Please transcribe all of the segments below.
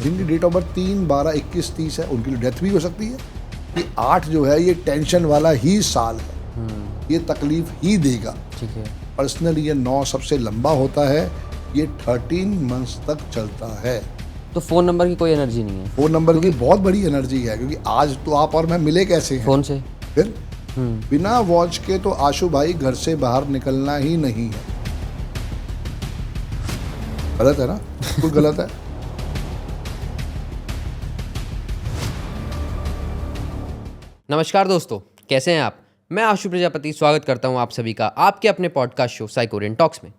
जिनकी date of birth 3, 12, 21, 30 है उनके लिए डेथ भी हो सकती है। कि 8 जो है ये टेंशन वाला ही साल है, ये तकलीफ ही देगा। ठीक है। पर्सनली ये 9 सबसे लंबा होता है, ये 13 मंथ्स तक चलता है। तो फ़ोन नंबर की कोई एनर्जी नहीं है? फ़ोन नंबर की बहुत बड़ी एनर्जी है, क्योंकि आज तो आप और मैं मिले कैसे हैं? फ़ोन से। फिर बिना वॉच के तो आशु भाई घर से बाहर निकलना ही नहीं है। गलत है ना? बिल्कुल गलत है। नमस्कार दोस्तों, कैसे हैं आप? मैं आशु प्रजापति स्वागत करता हूं आप सभी का आपके अपने पॉडकास्ट शो साइकोरियन टॉक्स में।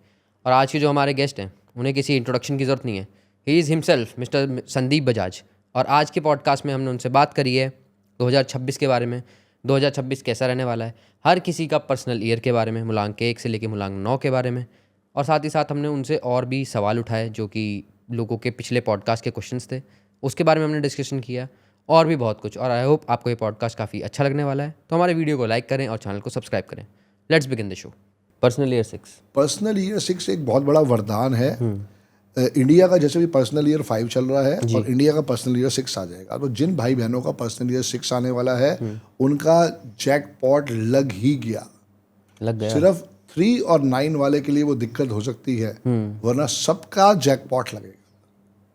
और आज के जो हमारे गेस्ट हैं उन्हें किसी इंट्रोडक्शन की ज़रूरत नहीं है। He is himself mister Sandeep Bajaj. और आज के पॉडकास्ट में हमने उनसे बात करी है 2026 के बारे में। 2026 कैसा रहने वाला है, हर किसी का पर्सनल ईयर के बारे में, मूलांक 1 से लेकर मूलांक 9 के बारे में। और साथ ही साथ हमने उनसे और भी सवाल उठाए जो कि लोगों के पिछले पॉडकास्ट के क्वेश्चंस थे, उसके बारे में हमने डिस्कशन किया, और भी बहुत कुछ। और आई होप आपको ये पॉडकास्ट काफ़ी अच्छा लगने वाला है। तो हमारे वीडियो को लाइक करें और चैनल को सब्सक्राइब करें। Let's begin the show. Personal year 6। Personal year 6 एक बहुत बड़ा वरदान है। इंडिया का जैसे भी पर्सनल ईयर 5 चल रहा है और इंडिया का पर्सनल ईयर 6 आ जाएगा, तो जिन भाई बहनों का पर्सनल ईयर 6 आने वाला है उनका जैकपॉट लग ही गया। लग गया। सिर्फ 3 और 9 वाले के लिए वो दिक्कत हो सकती है, वरना सबका जैकपॉट लगेगा।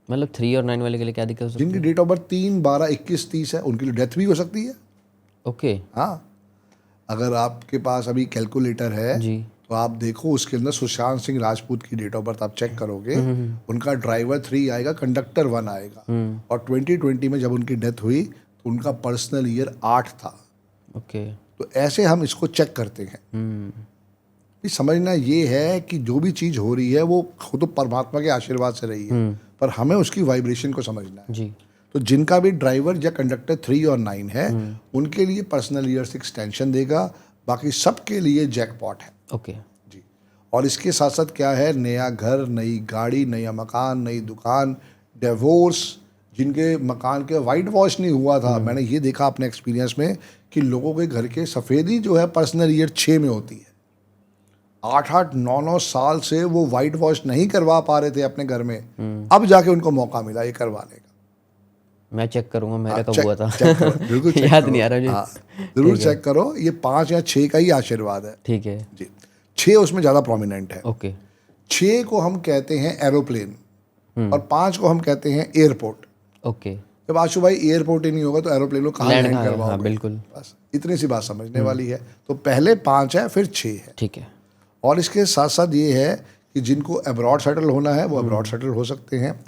मतलब 3 और 9 वाले के लिए क्या दिक्कत हो सकती जिनकी डेट ऑफ बर्थ 3, 12, 21, 30 है उनके लिए डेथ भी हो सकती है। है? ओके हाँ, अगर आपके पास अभी कैलकुलेटर है जी। तो आप देखो उसके अंदर सुशांत सिंह राजपूत की डेट ऑफ बर्थ आप चेक करोगे, उनका ड्राइवर 3 आएगा, कंडक्टर 1 आएगा। और 2020 में जब उनकी डेथ हुई तो उनका पर्सनल ईयर 8 था। ओके। तो ऐसे हम इसको चेक करते हैं। ये समझना ये है कि जो भी चीज़ हो रही है वो खुद तो परमात्मा के आशीर्वाद से रही है, पर हमें उसकी वाइब्रेशन को समझना है। जी। तो जिनका भी ड्राइवर या कंडक्टर 3 और 9 है उनके लिए पर्सनल ईयर 6 टेंशन देगा, बाकी सबके लिए जैकपॉट है। ओके जी। और इसके साथ साथ क्या है, नया घर, नई गाड़ी, नया मकान, नई दुकान, डिवोर्स, जिनके मकान के वाइट वॉश नहीं हुआ था। मैंने ये देखा अपने एक्सपीरियंस में कि लोगों के घर के सफ़ेदी जो है पर्सनल ईयर 6 में होती है। 8-8, 9-9 साल से वो वाइट वॉश नहीं करवा पा रहे थे अपने घर में, अब जाके उनको मौका मिला ये करवाने का। मैं चेक करूंगा मेरा कब चेक- हुआ था। चेक करो, बिल्कुल चेक याद करो। नहीं आ रहा मुझे। हाँ, जरूर चेक करो। ये 5 या 6 का ही आशीर्वाद है। ठीक है। जी, 6 उसमें ज़्यादा प्रोमिनेंट है। ओके 6 को हम कहते हैं एरोप्लेन और 5 को हम कहते हैं एयरपोर्ट। ओके। जब आशु भाई एयरपोर्ट ही नहीं होगा तो एरोप्लेन को कहाँ लैंड हाँ, करवाओगे? हाँ बिल्कुल। बस इतनी सी बात समझने वाली है। तो पहले 5 है, फिर 6 है। ठीक है। और इसके साथ साथ ये है कि जिनको अब्रॉड सेटल होना है वो अब्रॉड सेटल हो सकते हैं।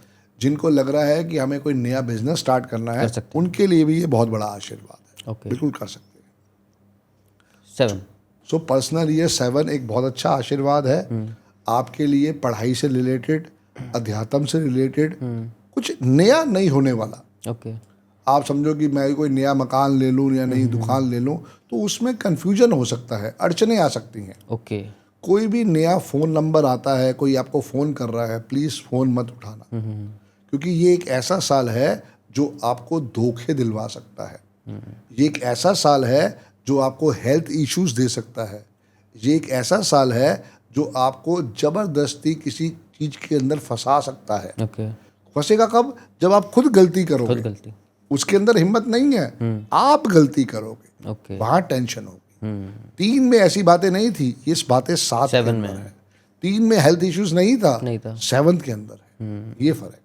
जिनको लग रहा है कि हमें कोई नया बिजनेस स्टार्ट करना है, उनके लिए भी ये बहुत बड़ा आशीर्वाद है। ओके। बिल्कुल कर सकते हैं। 7। सो पर्सनल ईयर 7 एक बहुत अच्छा आशीर्वाद है आपके लिए। पढ़ाई से रिलेटेड, अध्यात्म से रिलेटेड कुछ नया नहीं होने वाला। ओके। आप समझो कि मैं कोई नया मकान ले लूँ या नई दुकान ले लूँ तो उसमें कन्फ्यूजन हो सकता है, अड़चने आ सकती हैं। ओके। कोई भी नया फ़ोन नंबर आता है, कोई आपको फ़ोन कर रहा है, प्लीज़ फ़ोन मत उठाना, क्योंकि ये एक ऐसा साल है जो आपको धोखे दिलवा सकता है। ये एक ऐसा साल है जो आपको हेल्थ इश्यूज दे सकता है। ये एक ऐसा साल है जो आपको ज़बरदस्ती किसी चीज़ के अंदर फंसा सकता है। ओके। फंसेगा कब? जब आप खुद गलती करोगे। खुद गलती। उसके अंदर हिम्मत नहीं है, आप गलती करोगे, ओके। वहाँ टेंशन होगी। 3 में ऐसी बातें नहीं थी, ये बातें 7 7 के में अंदर है। 3 में हेल्थ इश्यूज नहीं था, नहीं था। 7 के अंदर है। ये फर्क है।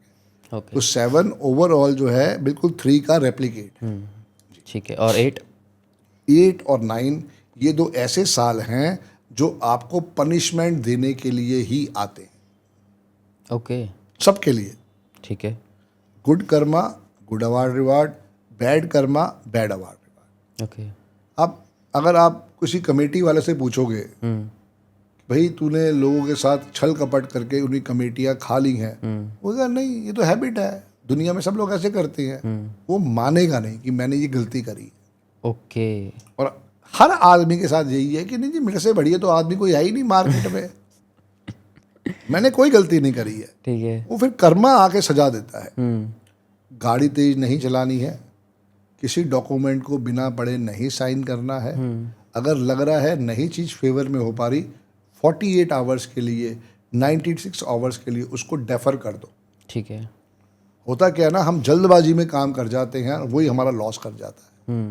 ओके। तो 7 ओवरऑल जो है बिल्कुल 3 का रेप्लिकेट। ठीक है। और 8? 8 और 9 ये 2 ऐसे साल हैं जो आपको पनिशमेंट देने के लिए ही आते हैं, ओके। सबके लिए। ठीक है। Good Karma good award reward, bad Karma bad award reward. Okay. अब अगर आप किसी कमेटी वाले से पूछोगे भाई तूने लोगों के साथ छल कपट करके उन्हीं कमेटियाँ खा ली हैं, वो कहेगा नहीं ये तो हैबिट है, दुनिया में सब लोग ऐसे करते हैं। वो मानेगा नहीं कि मैंने ये गलती करी। ओके। और हर आदमी के साथ यही है कि नहीं जी मेरे से बढ़िया तो आदमी कोई है ही नहीं मार्केट में, मैंने कोई गलती नहीं करी है। ठीक है। वो फिर कर्मा आके सजा देता है। गाड़ी तेज नहीं चलानी है, किसी डॉक्यूमेंट को बिना पढ़े नहीं साइन करना है। अगर लग रहा है नहीं चीज़ फेवर में हो पा रही, 48 आवर्स के लिए, 96 आवर्स के लिए उसको डेफर कर दो। ठीक है। होता क्या है ना, हम जल्दबाजी में काम कर जाते हैं, वही हमारा लॉस कर जाता है।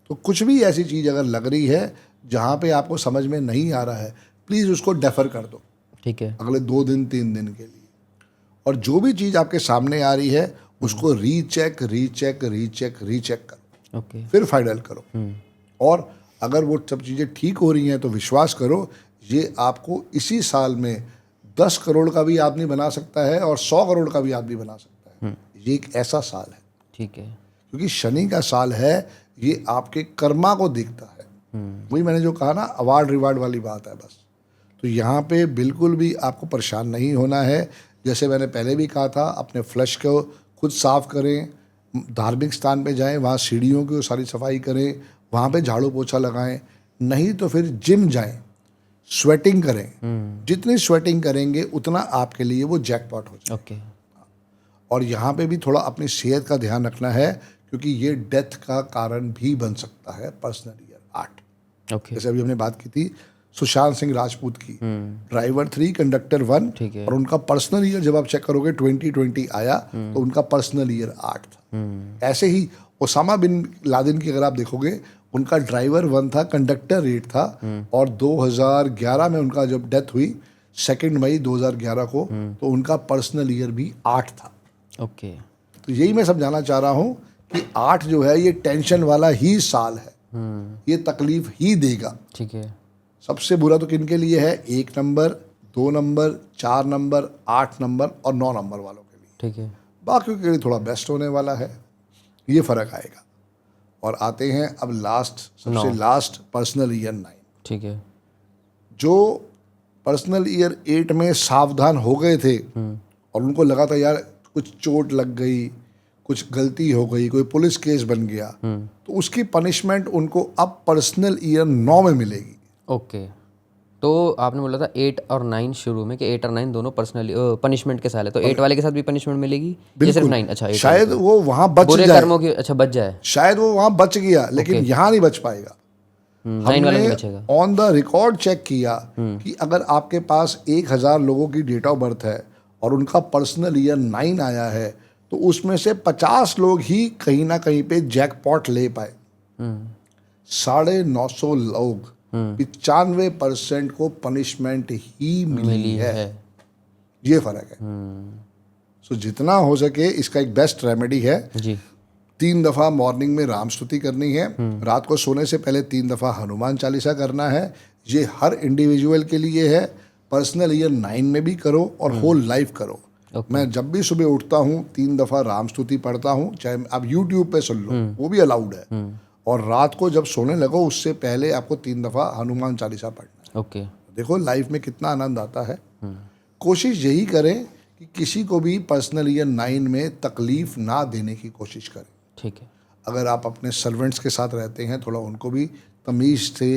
तो कुछ भी ऐसी चीज़ अगर लग रही है जहाँ पे आपको समझ में नहीं आ रहा है, प्लीज़ उसको डेफर कर दो ठीक है। अगले 2 दिन 3 दिन के लिए। और जो भी चीज़ आपके सामने आ रही है उसको रीचेक करो, ओके। फिर फाइनल करो। और अगर वो सब चीज़ें ठीक हो रही हैं तो विश्वास करो, ये आपको इसी साल में 10 करोड़ का भी आदमी बना सकता है और 100 करोड़ का भी आदमी बना सकता है। ये एक ऐसा साल है, ठीक है। क्योंकि शनि का साल है, ये आपके कर्मा को देखता है। वही मैंने जो कहा ना, अवार्ड रिवार्ड वाली बात है बस। तो यहाँ पे बिल्कुल भी आपको परेशान नहीं होना है। जैसे मैंने पहले भी कहा था, अपने फ्लश को खुद साफ करें, धार्मिक स्थान पे जाएं, वहाँ सीढ़ियों की सारी सफाई करें, वहाँ पे झाड़ू पोछा लगाएं। नहीं तो फिर जिम जाएं, स्वेटिंग करें। जितनी स्वेटिंग करेंगे उतना आपके लिए वो जैकपॉट हो जाए। ओके। और यहाँ पे भी थोड़ा अपनी सेहत का ध्यान रखना है, क्योंकि ये डेथ का कारण भी बन सकता है। Personal year 8, okay. जैसे अभी हमने बात की थी सुशांत सिंह राजपूत की, ड्राइवर 3 कंडक्टर 1, ठीक है। और उनका पर्सनल ईयर जब आप चेक करोगे 2020 आया तो उनका पर्सनल ईयर 8 था। ऐसे ही ओसामा बिन लादेन की अगर आप देखोगे, उनका ड्राइवर 1 था, कंडक्टर 8 था, और 2011 में उनका जब डेथ हुई 2 मई 2011 को, तो उनका पर्सनल ईयर भी 8 था। ओके। तो यही मैं समझाना चाह रहा हूँ कि 8 जो है ये टेंशन वाला ही साल है, ये तकलीफ ही देगा। ठीक है। सबसे बुरा तो किन के लिए है? 1 नंबर, 2 नंबर, 4 नंबर, 8 नंबर और 9 नंबर वालों के लिए। ठीक है। बाकियों के लिए थोड़ा बेस्ट होने वाला है, ये फर्क आएगा। और आते हैं अब सबसे लास्ट पर्सनल ईयर 9। ठीक है। जो पर्सनल ईयर 8 में सावधान हो गए थे और उनको लगा था यार कुछ चोट लग गई, कुछ गलती हो गई, कोई पुलिस केस बन गया, तो उसकी पनिशमेंट उनको अब पर्सनल ईयर 9 में मिलेगी। ओके। तो आपने बोला था 8 और 9 शुरू में, कि 8 और 9 दोनों पर्सनली पनिशमेंट के साल है, तो 8 वाले के साथ भी पनिशमेंट मिलेगी या सिर्फ 9? अच्छा, 8 शायद वो वहां बच बुरे जाए, कर्मों की, अच्छा, बच जाए। शायद वो वहां बच गया, लेकिन यहाँ नहीं बच पाएगा। 9 वाला नहीं बचेगा। ऑन द रिकॉर्ड चेक किया कि अगर आपके पास 1000 लोगों की डेट ऑफ बर्थ है और उनका पर्सनल ईयर 9 आया है, तो उसमें से 50 लोग ही कहीं ना कहीं पे जैकपॉट ले पाए। 950 लोग, 95% को पनिशमेंट ही मिली है। ये फर्क है। सो जितना हो सके इसका एक बेस्ट रेमेडी है जी। 3 दफ़ा मॉर्निंग में राम स्तुति करनी है, रात को सोने से पहले 3 दफ़ा हनुमान चालीसा करना है। ये हर इंडिविजुअल के लिए है। पर्सनल ईयर 9 में भी करो और होल लाइफ करो। मैं जब भी सुबह उठता हूँ 3 दफ़ा राम स्तुति पढ़ता हूँ, चाहे आप यूट्यूब पे सुन लो, वो भी अलाउड है। और रात को जब सोने लगो उससे पहले आपको 3 दफ़ा हनुमान चालीसा पढ़ना है। ओके। देखो लाइफ में कितना आनंद आता है। कोशिश यही करें कि किसी को भी पर्सनल ईयर 9 में तकलीफ ना देने की कोशिश करें। ठीक है। अगर आप अपने सर्वेंट्स के साथ रहते हैं, थोड़ा उनको भी तमीज़ से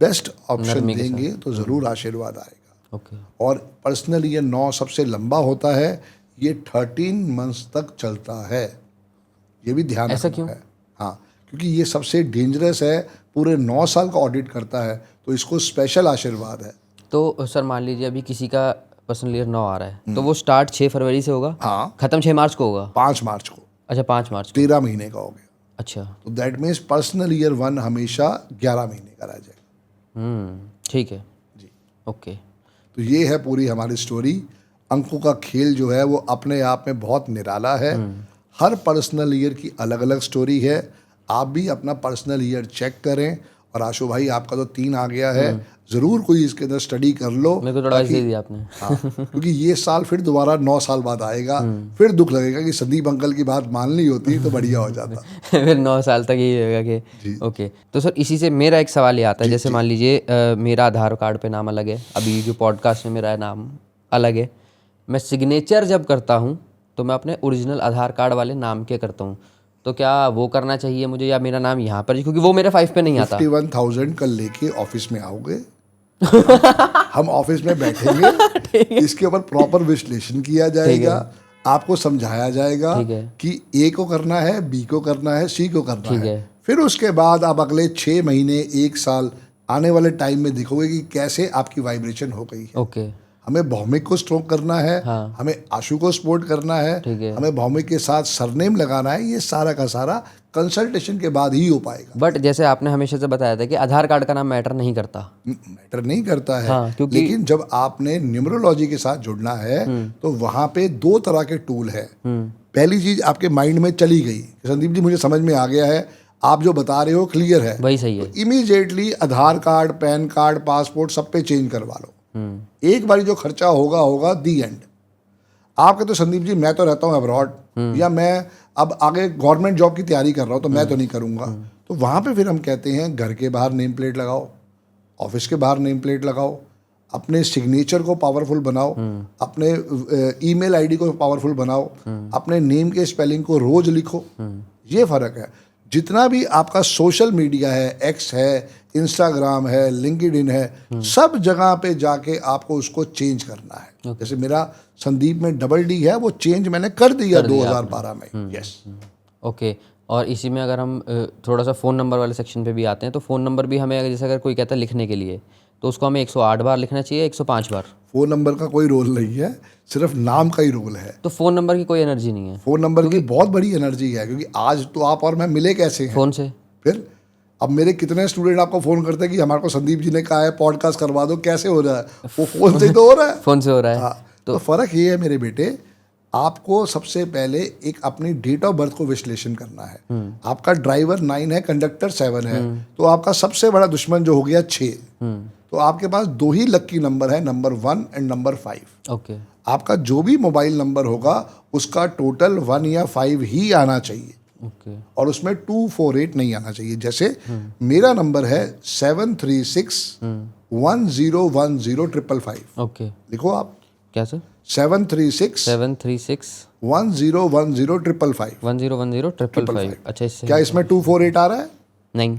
बेस्ट ऑप्शन देंगे तो ज़रूर आशीर्वाद आएगा। ओके। और पर्सनल ईयर 9 सबसे लंबा होता है, ये 13 मंथ्स तक चलता है। ये भी ध्यान ऐसा रखना क्यों? है। हाँ, क्योंकि ये सबसे डेंजरस है, पूरे 9 साल का ऑडिट करता है, तो इसको स्पेशल आशीर्वाद है। तो सर मान लीजिए अभी किसी का पर्सनल ईयर 9 आ रहा है, तो वो स्टार्ट 6 फरवरी से होगा, हाँ, खत्म 6 मार्च को होगा। 5 मार्च को, अच्छा, 5 मार्च को। 13 महीने का हो गया। अच्छा। तो दैट मीन्स पर्सनल ईयर 1 हमेशा 11 महीने का रह जाएगा। ठीक है जी। ओके। तो ये है पूरी हमारी स्टोरी। अंकों का खेल जो है वो अपने आप में बहुत निराला है। हर पर्सनल ईयर की अलग अलग स्टोरी है। आप भी अपना पर्सनल ईयर चेक करें। और आशु भाई, आपका तो 3 आ गया है, ज़रूर कोई इसके अंदर स्टडी कर लो। मेरे को थोड़ा ताकि- दे दिया आपने। हाँ, क्योंकि ये साल फिर दोबारा 9 साल बाद आएगा। फिर दुख लगेगा कि संदीप अंकल की बात मान ली होती तो बढ़िया हो जाता। फिर 9 साल तक यही होगा कि ओके। तो सर इसी से मेरा एक सवाल ये आता है, जैसे मान लीजिए मेरा आधार कार्ड पे नाम अलग है, अभी जो पॉडकास्ट में मेरा नाम अलग है, मैं सिग्नेचर जब करता हूँ तो मैं अपने ओरिजिनल आधार कार्ड वाले नाम के करता हूँ, तो क्या वो करना चाहिए मुझे, या मेरा नाम यहाँ पर, क्योंकि वो मेरे 5 पे नहीं आता। 51,000 कल लेके ऑफिस में आओगे, हम ऑफिस में बैठेंगे, इसके ऊपर प्रॉपर विश्लेषण किया जाएगा, आपको समझाया जाएगा कि ए को करना है, बी को करना है, सी को करना है। फिर उसके बाद आप अगले 6 महीने 1 साल आने वाले टाइम में दिखोगे कि कैसे आपकी वाइब्रेशन हो गई है। ओके। हमें भौमिक को स्ट्रोक करना है, हाँ। हमें आशु को सपोर्ट करना है, ठीक है। हमें भौमिक के साथ सरनेम लगाना है, ये सारा का सारा कंसल्टेशन के बाद ही हो पाएगा। बट जैसे आपने हमेशा से बताया था कि आधार कार्ड का नाम मैटर नहीं करता। मैटर नहीं करता है, हाँ, क्योंकि लेकिन जब आपने न्यूमरोलॉजी के साथ जुड़ना है तो वहां पे 2 तरह के टूल है। पहली चीज आपके माइंड में चली गई, संदीप जी मुझे समझ में आ गया है, आप जो बता रहे हो क्लियर है, वही सही है। तो इमीडिएटली आधार कार्ड, पैन कार्ड, पासपोर्ट सब पे चेंज करवा लो। एक बारी जो खर्चा होगा दी एंड। आप कहते हो संदीप जी मैं तो रहता हूँ अब्रॉड, या मैं अब आगे गवर्नमेंट जॉब की तैयारी कर रहा हूँ तो मैं तो नहीं करूँगा, तो वहाँ पे फिर हम कहते हैं घर के बाहर नेम प्लेट लगाओ, ऑफिस के बाहर नेम प्लेट लगाओ, अपने सिग्नेचर को पावरफुल बनाओ, अपने ईमेल आईडी को पावरफुल बनाओ, अपने नेम के स्पेलिंग को रोज लिखो। ये फ़र्क है। जितना भी आपका सोशल मीडिया है, एक्स है, इंस्टाग्राम है, लिंक्डइन है, सब जगह पे जाके आपको उसको चेंज करना है। जैसे मेरा संदीप में डबल डी है, वो चेंज मैंने कर दिया 2012 में। यस। ओके। और इसी में अगर हम थोड़ा सा फ़ोन नंबर वाले सेक्शन पे भी आते हैं, तो फ़ोन नंबर भी हमें जैसे अगर कोई कहता है लिखने के लिए, तो उसको हमें 108 बार लिखना चाहिए, 105 बार? फ़ोन नंबर का कोई रोल नहीं है, सिर्फ नाम का ही रोल है। तो फ़ोन नंबर की कोई एनर्जी नहीं है? फ़ोन नंबर की बहुत बड़ी एनर्जी है, क्योंकि आज तो आप और मैं मिले कैसे हैं? फ़ोन से। फिर अब मेरे कितने स्टूडेंट आपको फ़ोन करते हैं कि हमारे को संदीप जी ने कहा है पॉडकास्ट करवा दो, कैसे हो रहा है? वो फ़ोन से ही तो हो रहा है। फ़ोन से हो रहा है। हाँ, तो फ़र्क ये है मेरे बेटे, आपको सबसे पहले एक अपनी डेट ऑफ बर्थ को विश्लेषण करना है। आपका ड्राइवर 9 है, कंडक्टर 7 है, तो आपका सबसे बड़ा दुश्मन जो हो गया 6। तो आपके पास 2 ही लक्की नंबर है, नंबर 1 एंड नंबर 5। ओके। आपका जो भी मोबाइल नंबर होगा उसका टोटल 1 या 5 ही आना चाहिए, ओके। और उसमें 248 नहीं आना चाहिए। जैसे मेरा नंबर है 736 1010 ओके। लिखो आप। क्या सर? 736 736 1010 1010 अच्छा, इससे क्या इसमें 248 आ रहा है? नहीं।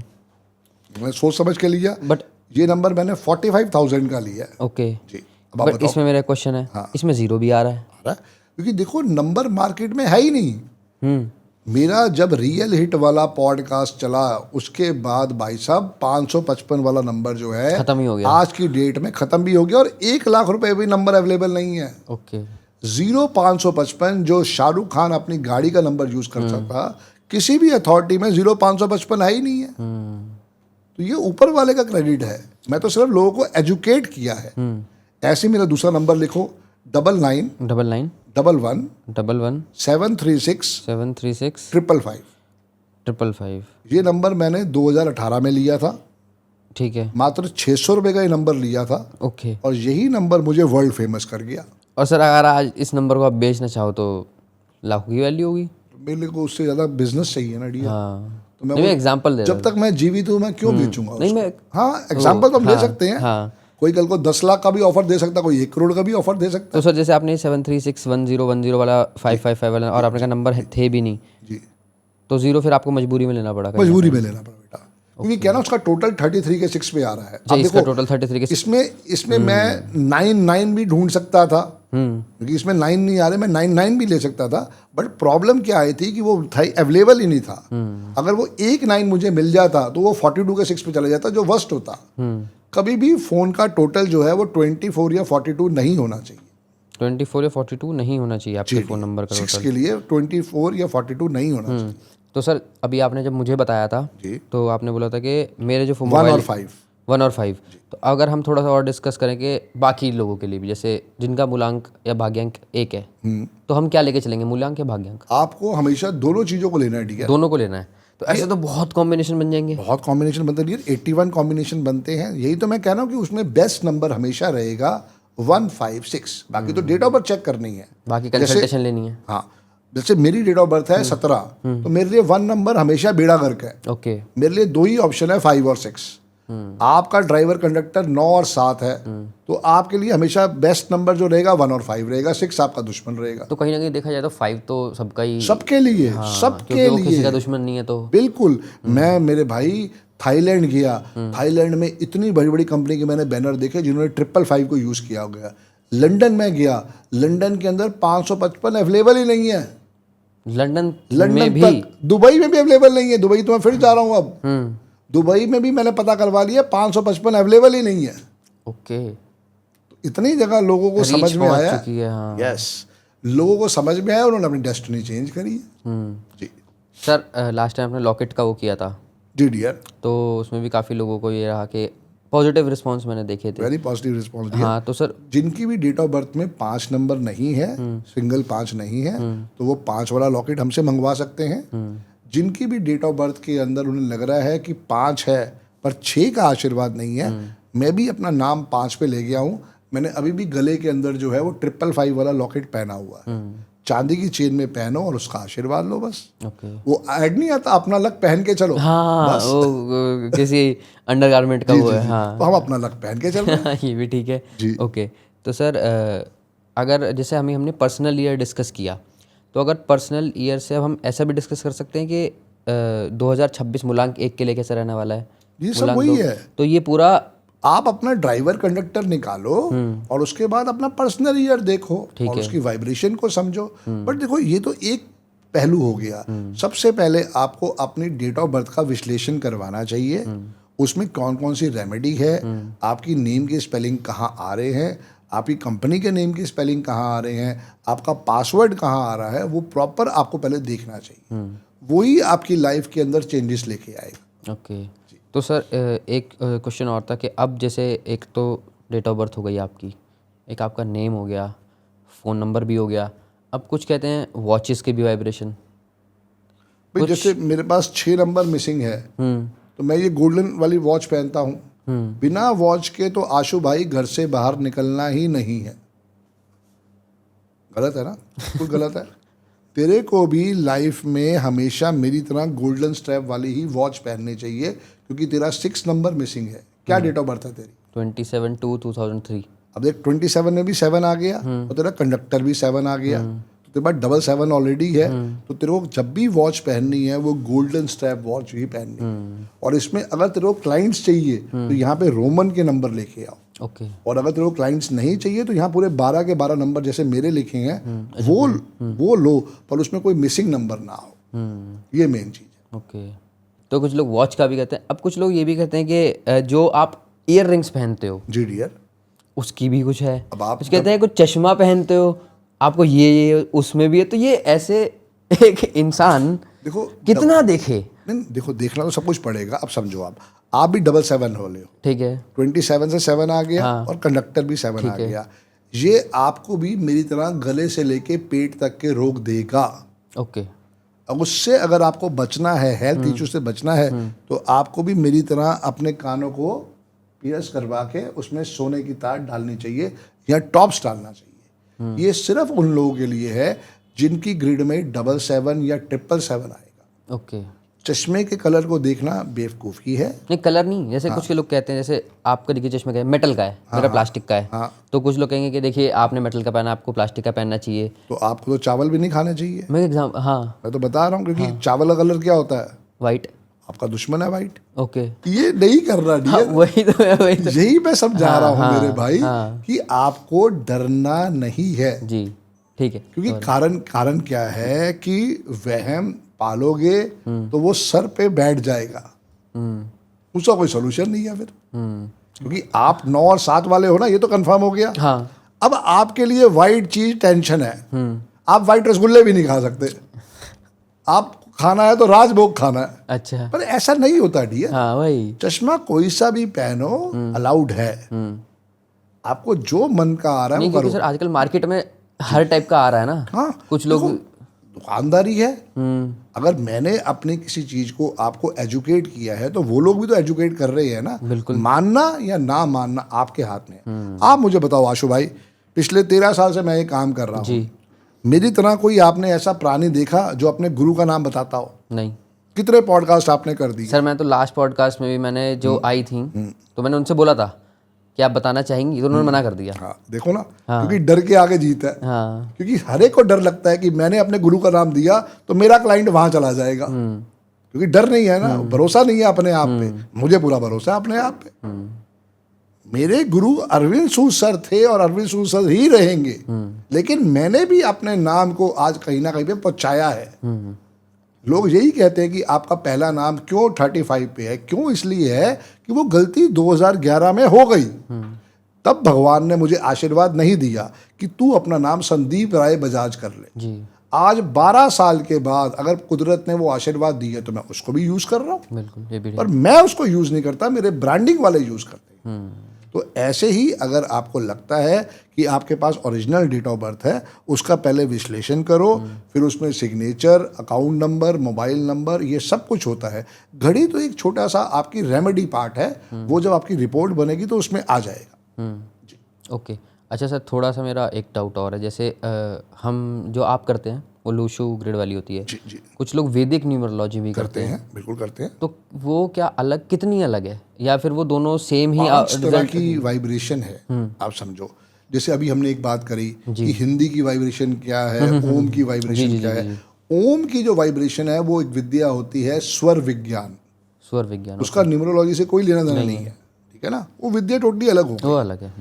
मैं सोच समझ के लिया, बट ये नंबर मैंने 45,000 का लिया है। ओके। जी, अब आप बट बताओ। इसमें मेरा क्वेश्चन है, हाँ। इसमें 0 भी आ रहा है। आ रहा है? क्योंकि देखो नंबर मार्केट में है ही नहीं। मेरा जब रियल हिट वाला पॉडकास्ट चला उसके बाद भाई साहब 555 वाला नंबर जो है खत्म ही हो गया। आज की डेट में खत्म भी हो गया, और 1 लाख रुपए भी नंबर अवेलेबल नहीं है। ओके। 0555 जो शाहरुख खान अपनी गाड़ी का नंबर यूज कर सकता, किसी भी अथॉरिटी में 0555 है ही नहीं है। तो ये ऊपर वाले का क्रेडिट है, मैं तो सिर्फ लोगों को एजुकेट किया है। ऐसे मेरा दूसरा नंबर लिखो 99 99 11 11 736 736 555। 555। ये नंबर मैंने 2018 में लिया था, ठीक है। मात्र 600 रुपये का ये नंबर लिया था, ओके। और यही नंबर मुझे वर्ल्ड फेमस कर गया। और सर अगर आज इस नंबर को आप बेचना चाहो तो लाखों की वैल्यू होगी। मेरे को उससे ज़्यादा बिजनेस चाहिए ना डियर। हाँ, तो मैं नहीं, मैं एग्जांपल दे रहा जब तक मैं जीवित हूँ मैं क्यों बेचूंगा नहीं, उसको? मैं हाँ, एग्जाम्पल तो हम ले सकते हैं। हाँ। कोई कल को 10 लाख का भी ऑफर दे सकता, कोई 1 करोड़ का भी ऑफर दे सकता। तो सर जैसे आपने 736 1010 वाला 555 वाला और आपने का नंबर थे भी नहीं, जी, तो 0 फिर आपको मजबूरी में लेना पड़ा। मजबूरी में लेना पड़ा बेटा, क्योंकि क्या ना उसका टोटल 33 के 6 पे आ रहा है। अच्छा, अब इसका देखो, टोटल 33 के इसमें मैं 99 भी ढूंढ सकता था, क्योंकि इसमें 9 नहीं आ रहे, मैं 99 भी ले सकता था। बट प्रॉब्लम क्या आई थी कि वो अवेलेबल ही नहीं था। अगर वो एक 9 मुझे मिल जाता तो वो 42 के 6 पे चला जाता, जो वर्स्ट होता। कभी भी फोन का टोटल जो है वो 24 या 42 नहीं होना चाहिए। 24 या 42 नहीं होना चाहिए आपके फ़ोन नंबर का 6 टोटल। के लिए 24 या 42 नहीं होना चाहिए। तो सर अभी आपने जब मुझे बताया था, जी, तो आपने बोला था कि मेरे जो 1 और 5। 1 और 5, तो अगर हम थोड़ा सा और डिस्कस करें कि बाकी लोगों के लिए भी, जैसे जिनका मूलांक या भाग्यांक 1 है, तो हम क्या लेके चलेंगे, मूलांक या भाग्यांक? आपको हमेशा दोनों चीज़ों को लेना है, ठीक है? दोनों को लेना है। तो ऐसे तो बहुत कॉम्बिनेशन बन जाएंगे। बहुत कॉम्बिनेशन बनते हैं, 81 कॉम्बिनेशन बनते हैं। यही तो मैं कह रहा हूँ कि उसमें बेस्ट नंबर हमेशा रहेगा 156। बाकी तो डेट ऑफ बर्थ चेक करनी है, बाकी कंसल्टेशन लेनी है। हाँ, जैसे मेरी डेट ऑफ बर्थ है 17, तो मेरे लिए 1 नंबर हमेशा बेड़ा गर्क है। ओके। मेरे लिए 2 ही ऑप्शन है, 5 और 6। आपका ड्राइवर कंडक्टर 9 और 7 है, तो आपके लिए हमेशा बेस्ट नंबर जो रहेगा 1 और 5 रहेगा, 6 आपका दुश्मन रहेगा। तो कहीं ना कहीं देखा जाए तो 5 तो सबका ही, सबके लिए, हाँ, सबके क्योंकि वो लिए किसी का दुश्मन नहीं है तो। बिल्कुल। मैं मेरे भाई थाईलैंड गया, थाईलैंड में इतनी बड़ी बड़ी कंपनी के मैंने बैनर देखे जिन्होंने 555 को यूज़ किया गया। लंदन में गया, लंदन के अंदर 555 अवेलेबल ही नहीं है। लंदन लंदन में भी, तक, दुबई में भी अवेलेबल नहीं है। दुबई तो मैं फिर जा रहा हूँ अब। दुबई में भी मैंने पता करवा लिया, 555 अवेलेबल ही नहीं है। ओके। तो इतनी जगह लोगों को समझ रीच में पहुंच आया, चुकी है, हाँ। यस, लोगों को समझ में आया, उन्होंने अपनी डेस्टिनी चेंज करी है। जी सर लास्ट टाइम आपने लॉकेट का वो किया था, जी डियर, तो उसमें भी काफ़ी लोगों को ये रहा कि पॉजिटिव रिस्पॉन्स मैंने देखे थे। वेरी पॉजिटिव रिस्पॉन्स दिया। हाँ तो सर, जिनकी भी डेट ऑफ बर्थ में 5 नंबर नहीं है, सिंगल 5 नहीं है, तो वो 5 वाला लॉकेट हमसे मंगवा सकते हैं। जिनकी भी डेट ऑफ बर्थ के अंदर उन्हें लग रहा है कि 5 है पर 6 का आशीर्वाद नहीं है, मैं भी अपना नाम 5 पे ले गया हूँ। मैंने अभी भी गले के अंदर जो है वो 555 वाला लॉकेट पहना हुआ है। चांदी की चेन में पहनो और उसका आशीर्वाद लो बस। ओके। वो ऐड नहीं आता, अपना लक पहन के चलो। हाँ वो किसी अंडरगारमेंट का वो है, हाँ। तो हम अपना लक पहन के चल रहे हैं। ये भी ठीक है। जी। ओके, तो सर अगर जैसे हमने पर्सनल ईयर डिस्कस किया, तो अगर पर्सनल ईयर से अब हम ऐसा भी डिस्कस कर सकते हैं कि 2026 मूलांक 1 के लिए कैसा रहने वाला है? ये सब मूलांक वही 2, है। तो ये पूरा आप अपना ड्राइवर कंडक्टर निकालो और उसके बाद अपना पर्सनल ईयर देखो और उसकी वाइब्रेशन को समझो। बट देखो, ये तो एक पहलू हो गया। सबसे पहले आपको अपनी डेट ऑफ बर्थ का विश्लेषण करवाना चाहिए। उसमें कौन कौन सी रेमेडी है, आपकी नेम की स्पेलिंग कहाँ आ रहे हैं, आपकी कंपनी के नेम की स्पेलिंग कहाँ आ रहे हैं, आपका पासवर्ड कहाँ आ रहा है, वो प्रॉपर आपको पहले देखना चाहिए। वही आपकी लाइफ के अंदर चेंजेस लेके आएगा। ओके। तो सर एक क्वेश्चन और था कि अब जैसे एक तो डेट ऑफ बर्थ हो गई आपकी, एक आपका नेम हो गया, फ़ोन नंबर भी हो गया, अब कुछ कहते हैं वॉचेस के भी वाइब्रेशन। भाई जैसे मेरे पास 6 नंबर मिसिंग है, तो मैं ये गोल्डन वाली वॉच पहनता हूँ। बिना वॉच के तो आशु भाई घर से बाहर निकलना ही नहीं है। गलत है ना? कुछ गलत है? तेरे को भी लाइफ में हमेशा मेरी तरह गोल्डन स्ट्रैप वाली ही वॉच पहननी चाहिए, क्योंकि तेरा 6 नंबर मिसिंग है। क्या डेट ऑफ बर्थ है तेरी? 27/2/2003। अब देख, 27 में भी 7 आ गया और तेरा कंडक्टर भी 7 आ गया, तो तेरे पास 777 ऑलरेडी है। तो तेरे को जब भी वॉच पहननी है वो गोल्डन स्ट्रैप वॉच ही पहननी है। और इसमें अगर तेरे को क्लाइंट्स चाहिए तो यहाँ पे रोमन के नंबर लेके आओ। ओके। और अगर तेरे को क्लाइंट्स नहीं चाहिए तो यहाँ पूरे 12 के 12 नंबर जैसे मेरे लिखे हैं वो लो, पर उसमें कोई मिसिंग नंबर ना हो। ये मेन चीज़ है। ओके। तो कुछ लोग वॉच का भी कहते हैं, अब कुछ लोग ये भी कहते हैं कि जो आप ईयर रिंग्स पहनते हो जी डियर, उसकी भी कुछ है। अब आप कुछ कहते हैं कुछ चश्मा पहनते हो आपको ये उसमें भी है। तो ये ऐसे एक इंसान देखो कितना देखे? नहीं, देखो देखना तो सब कुछ पड़ेगा। अब समझो, आप भी 777 हो ले हो, ठीक है। 27 से 7 आ गया और कंडक्टर भी 7 आ गया। ये आपको भी मेरी तरह गले से लेके पेट तक के रोग देगा। ओके। अब उससे अगर आपको बचना है, हेल्थ इशू से बचना है, तो आपको भी मेरी तरह अपने कानों को पियर्स करवा के उसमें सोने की तार डालनी चाहिए या टॉप्स डालना चाहिए। ये सिर्फ उन लोगों के लिए है जिनकी ग्रिड में 777 या 777 आएगा। ओके। चश्मे के कलर को देखना बेवकूफ़ी है। नहीं, कलर नहीं, जैसे कुछ के लोग कहते हैं, जैसे आपका देखिए चश्मा का है, मेटल का है, मेरा प्लास्टिक का है। तो कुछ लोग कहेंगे कि देखिए आपने मेटल का पहना, आपको प्लास्टिक का पहनना चाहिए। तो आपको तो चावल भी नहीं खाने चाहिए। मैं एग्जाम, हाँ मैं तो बता रहा हूँ, क्योंकि चावल का कलर क्या होता है? वाइट। आपका दुश्मन है वाइट। ओके। ये नहीं कर रहा डियर। वही तो यही मैं समझा रहा हूँ मेरे भाई कि आपको डरना नहीं है। जी ठीक है। क्योंकि कारण क्या है कि वहम पालोगे तो वो सर पे बैठ जाएगा, उसका कोई सोल्यूशन नहीं है फिर। क्योंकि आप 9 और 7 वाले हो ना, ये तो कंफर्म हो गया। हाँ। अब आपके लिए वाइट चीज टेंशन है। आप वाइट रसगुल्ले भी नहीं खा सकते। आप खाना है तो राजभोग खाना है। अच्छा। पर ऐसा नहीं होता डियर। हाँ वही। चश्मा कोई सा भी पहनो, अलाउड है। आपको जो मन का आ रहा है नहीं, वो करो। क्योंकि सर आजकल मार्केट में हर टाइप का आ रहा है ना। हाँ, कुछ लोग दुकानदारी है। अगर मैंने अपनी किसी चीज को आपको एजुकेट किया है तो वो लोग भी तो एजुकेट कर रहे हैं ना। बिल्कुल। मानना या ना मानना आपके हाथ में है। आप मुझे बताओ आशु भाई, पिछले 13 साल से मैं ये काम कर रहा हूँ, मेरी तरह कोई आपने ऐसा प्राणी देखा जो अपने गुरु का नाम बताता हो? नहीं। कितने पॉडकास्ट आपने कर दिए? सर मैं तो लास्ट पॉडकास्ट में भी मैंने जो आई थी तो मैंने उनसे बोला था कि आप बताना चाहेंगी, तो उन्होंने मना कर दिया। हाँ देखो ना, क्योंकि डर के आगे जीत है। हाँ। क्योंकि हर एक को डर लगता है कि मैंने अपने गुरु का नाम दिया तो मेरा क्लाइंट वहां चला जाएगा। क्योंकि डर नहीं है ना, भरोसा नहीं है अपने आप पे। मुझे पूरा भरोसा है अपने आप पे। मेरे गुरु अरविंद सूद सर थे और अरविंद सूद सर ही रहेंगे। लेकिन मैंने भी अपने नाम को आज कहीं ना कहीं पे पहुंचाया है। लोग यही कहते हैं कि आपका पहला नाम क्यों 35 पे है? क्यों? इसलिए है कि वो गलती 2011 में हो गई। तब भगवान ने मुझे आशीर्वाद नहीं दिया कि तू अपना नाम संदीप राय बजाज कर ले। जी आज 12 साल के बाद अगर कुदरत ने वो आशीर्वाद दी है तो मैं उसको भी यूज़ कर रहा हूँ, बिल्कुल, ये भी पर मैं उसको यूज़ नहीं करता, मेरे ब्रांडिंग वाले यूज़ करते हैं। तो ऐसे ही अगर आपको लगता है कि आपके पास ओरिजिनल डेट ऑफ बर्थ है, उसका पहले विश्लेषण करो, फिर उसमें signature, account number, mobile number, ये सब कुछ होता है। घड़ी तो एक छोटा सा आपकी रेमेडी पार्ट है, वो जब आपकी रिपोर्ट बनेगी तो उसमें आ जाएगा। ओके। अच्छा सर, थोड़ा सा मेरा एक डाउट और है, जैसे हम जो आप करते हैं वो लोशो ग्रिड वाली होती है, जी जी कुछ लोग वैदिक न्यूमरोलॉजी भी करते करते हैं, बिल्कुल करते हैं। तो वो क्या अलग, कितनी अलग है, या फिर वो दोनों सेम ही 5 तरह की वाइब्रेशन है, आप समझो। जैसे अभी हमने एक बात करी कि हिंदी की वाइब्रेशन क्या है, ओम की वाइब्रेशन क्या है। ओम की जो वाइब्रेशन है वो एक विद्या होती है, स्वर विज्ञान। स्वर विज्ञान, उसका न्यूमरोलॉजी से कोई लेना देना नहीं है, ठीक है ना, वो विद्या टोटली अलग हो। वो अलग है।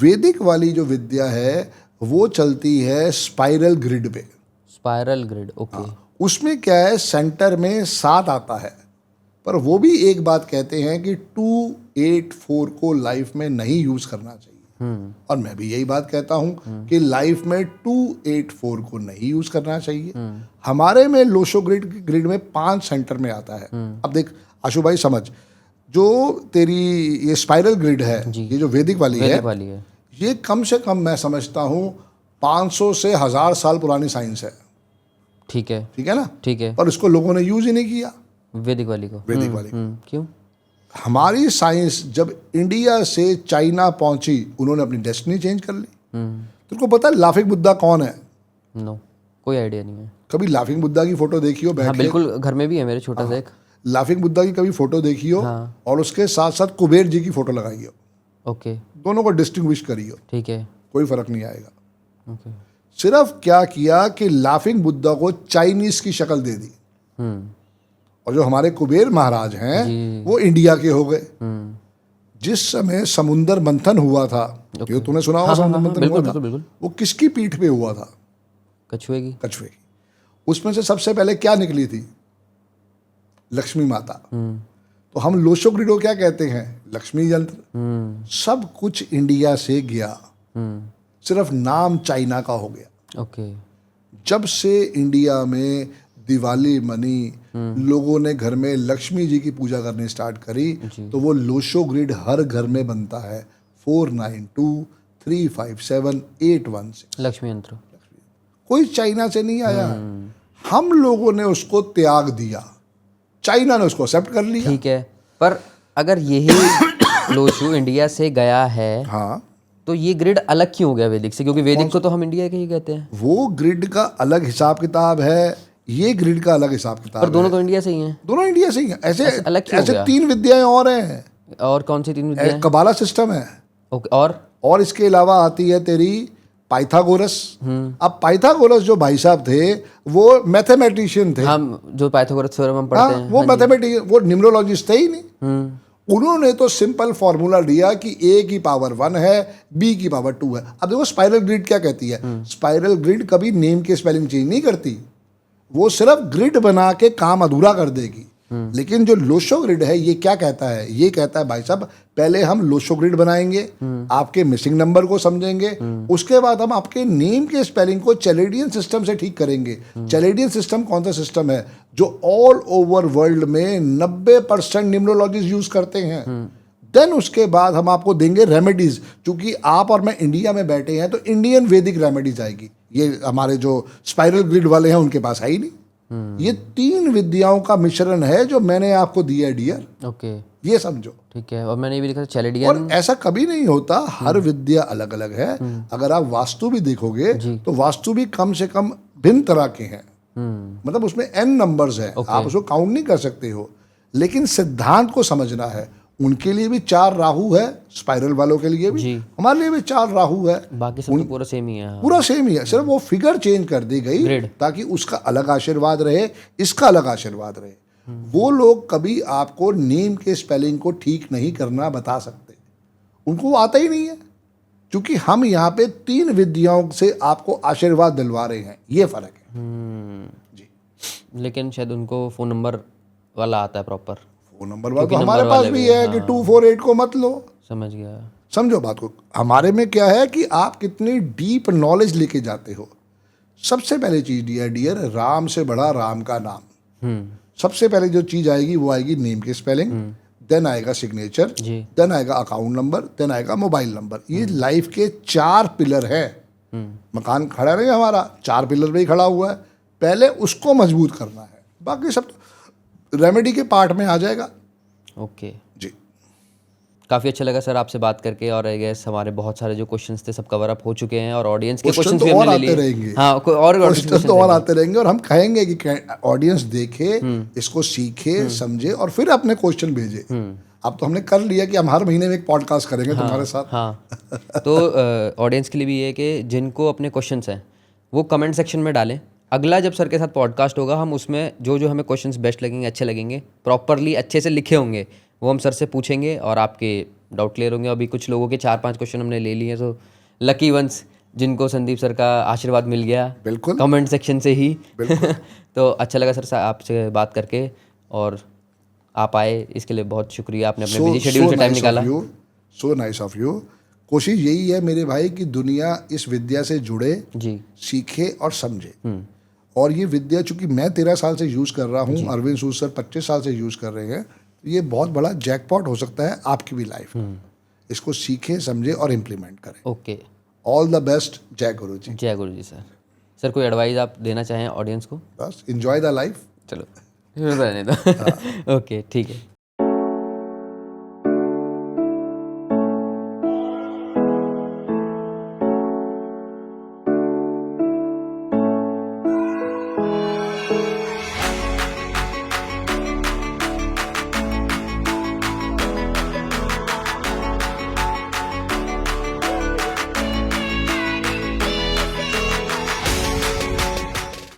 वैदिक वाली जो विद्या है वो चलती है स्पाइरल ग्रिड पे। Spiral grid, okay. उसमें क्या है, सेंटर में 7 आता है, पर वो भी एक बात कहते हैं कि 284 को लाइफ में नहीं यूज करना चाहिए। और मैं भी यही बात कहता हूं कि लाइफ में 284 को नहीं यूज करना चाहिए। हमारे में लोशो ग्रिड में 5 सेंटर में आता है। अब देख आशु भाई, समझ, जो तेरी ये स्पाइरल ग्रिड है, ये जो वैदिक वाली है, ये कम से कम मैं समझता हूँ 500 से 1000 साल पुरानी साइंस है। ठीक है, ठीक है ना, ठीक है। पर इसको लोगों ने यूज ही नहीं किया, वैदिक वाली को। वैदिक वाली को। क्यों? हमारी साइंस जब इंडिया से चाइना पहुंची, उन्होंने अपनी डेस्टिनी चेंज कर ली। तुमको पता है लाफिंग बुद्धा कौन है? नो, कोई आइडिया नहीं है। कभी लाफिंग बुद्धा की फोटो देखी हो बैठ हाँ के? बिल्कुल, घर में भी है मेरे छोटा सा एक। लाफिंग बुद्धा की कभी फोटो देखी हो? और उसके साथ साथ कुबेर जी की फोटो लगाई हो, ओके, दोनों को डिस्टिंग्विश करी हो, ठीक है, कोई फर्क नहीं आएगा। ओके। सिर्फ क्या किया कि लाफिंग बुद्धा को चाइनीज की शक्ल दे दी, और जो हमारे कुबेर महाराज हैं वो इंडिया के हो गए। जिस समय समुंदर मंथन हुआ था, ये तूने सुना होगा, समुंदर मंथन हुआ था, वो किसकी पीठ पे हुआ था? कछुए की। कछुए की। उसमें से सबसे पहले क्या निकली थी? लक्ष्मी माता। तो हम लोशो ग्रिड को क्या कहते हैं? लक्ष्मी यंत्र। सब कुछ इंडिया से गया, सिर्फ नाम चाइना का हो गया। ओके। जब से इंडिया में दिवाली मनी, लोगों ने घर में लक्ष्मी जी की पूजा करनी स्टार्ट करी, तो वो लोशो ग्रिड हर घर में बनता है। 49235781 लक्ष्मी यंत्र कोई चाइना से नहीं आया, हम लोगों ने उसको त्याग दिया, चाइना ने उसको एक्सेप्ट कर लिया। ठीक है, पर अगर यही लोशो इंडिया से गया है, हाँ, तो ये ग्रिड अलग क्यों हो गया वैदिक से? क्योंकि वैदिक को तो हम इंडिया के ही कहते हैं। वो ग्रिड का अलग हिसाब किताब है, ये ग्रिड का अलग हिसाब किताब पर है। दोनों तो इंडिया से ही हैं। दोनों इंडिया से ही हैं। ऐसे अलग क्यों हो ऐसे गया? 3 विद्याएं और हैं। और कौन सी 3 विद्याएं? कबाला सिस्टम है, ओके। और इसके अलावा आती है तेरी पाइथागोरस। अब पाइथागोरस जो भाई साहब थे वो मैथमेटिशियन थे। हम जो पाइथागोरस थ्योरम हम पढ़ते हैं, वो मैथमेटिशियन, वो न्यूमरोलॉजिस्ट थे ही नहीं। उन्होंने तो सिंपल फॉर्मूला दिया कि a की पावर 1 है, b की पावर 2 है। अब देखो स्पाइरल ग्रिड क्या कहती है, स्पाइरल ग्रिड कभी नेम के स्पेलिंग चेंज नहीं करती, वो सिर्फ ग्रिड बना के काम अधूरा कर देगी। लेकिन जो लोशो ग्रिड है ये क्या कहता है? ये कहता है भाई साहब पहले हम लोशो ग्रिड बनाएंगे, आपके मिसिंग नंबर को समझेंगे, उसके बाद हम आपके नेम के स्पेलिंग को चैलेडियन सिस्टम से ठीक करेंगे। चैलेडियन सिस्टम कौन सा सिस्टम है? जो ऑल ओवर वर्ल्ड में 90% न्यूमरोलॉजिस्ट यूज करते हैं। देन उसके बाद हम आपको देंगे रेमेडीज, क्योंकि आप और मैं इंडिया में बैठे हैं तो इंडियन वैदिक रेमेडीज आएगी। ये हमारे जो स्पाइरल ग्रिड वाले हैं उनके पास है ही नहीं। ये 3 विद्याओं का मिश्रण है जो मैंने आपको दिया है डियर। ओके, ये समझो। ठीक है। और मैंने ये भी लिखा था चैलेडियन। और ऐसा कभी नहीं होता, हर विद्या अलग अलग है। अगर आप वास्तु भी देखोगे तो वास्तु भी कम से कम भिन्न तरह के हैं। मतलब उसमें n नंबर्स है, आप उसको काउंट नहीं कर सकते हो, लेकिन सिद्धांत को समझना है। उनके लिए भी 4 राहु है, स्पाइरल वालों के लिए भी, हमारे लिए भी 4 राहु है। बाकी सब तो पूरा सेम ही है। पूरा सेम ही है, सिर्फ वो फिगर चेंज कर दी गई ताकि उसका अलग आशीर्वाद रहे, इसका अलग आशीर्वाद रहे। वो लोग कभी आपको नेम के स्पेलिंग को ठीक नहीं करना बता सकते, उनको वो आता ही नहीं है, क्योंकि हम यहाँ पे 3 विद्याओं से आपको आशीर्वाद दिलवा रहे हैं। ये फर्क है जी। लेकिन शायद उनको फ़ोन नंबर वाला आता है प्रॉपर। फोन नंबर वाला तो हमारे पास भी है कि 248 को मत लो। समझ गया। समझो बात को, हमारे में क्या है कि आप कितनी डीप नॉलेज लेके जाते हो। सबसे पहली चीज डियर, राम से बड़ा राम का नाम। सबसे पहले जो चीज आएगी वो आएगी नेम की स्पेलिंग, देन आएगा सिग्नेचर, जी। देन आएगा अकाउंट नंबर, देन आएगा मोबाइल नंबर। ये लाइफ के 4 पिलर है। मकान खड़ा नहीं हमारा, 4 पिलर पे ही खड़ा हुआ है, पहले उसको मजबूत करना है, बाकी सब रेमेडी के पार्ट में आ जाएगा। ओके, जी, काफ़ी अच्छा लगा सर आपसे बात करके, और आई गेस हमारे बहुत सारे जो क्वेश्चंस थे सब कवर अप हो चुके हैं, और ऑडियंस के क्वेश्चन क्वेश्चंस तो भी और हमने ले आते लिए। रहेंगे, हाँ, कोई और क्वेश्चन तो और आते रहेंगे, और हम कहेंगे कि ऑडियंस देखे, इसको सीखे, समझे और फिर अपने क्वेश्चन भेजे। अब तो हमने कर लिया कि हम हर महीने में एक पॉडकास्ट करेंगे तुम्हारे साथ। हाँ, तो ऑडियंस के लिए भी ये है कि जिनको अपने क्वेश्चंस हैं वो कमेंट सेक्शन में डालें। अगला जब सर के साथ पॉडकास्ट होगा, हम उसमें जो जो हमें क्वेश्चंस बेस्ट लगेंगे, अच्छे लगेंगे, प्रॉपरली अच्छे से लिखे होंगे, वो हम सर से पूछेंगे और आपके डाउट क्लियर होंगे। अभी कुछ लोगों के 4-5 क्वेश्चन हमने ले लिए, तो लकी वंस जिनको संदीप सर का आशीर्वाद मिल गया बिल्कुल कमेंट सेक्शन से ही। तो अच्छा लगा सर आपसे बात करके, और आप आए इसके लिए बहुत शुक्रिया, आपने अपने बिजी शेड्यूल से टाइम निकाला। So nice of you. कोशिश यही है मेरे भाई कि दुनिया इस विद्या से जुड़े, जी, सीखे और समझे। और ये विद्या चूंकि मैं 13 साल से यूज़ कर रहा हूँ, अरविंद सूद सर 25 साल से यूज़ कर रहे हैं, ये बहुत बड़ा जैकपॉट हो सकता है आपकी भी लाइफ में। इसको सीखें, समझे और इम्प्लीमेंट करें। Okay, all the best. जय गुरु जी। जय गुरु जी। सर सर कोई एडवाइस आप देना चाहें ऑडियंस को? बस एंजॉय द लाइफ। चलो रहने दो। ओके, ठीक है।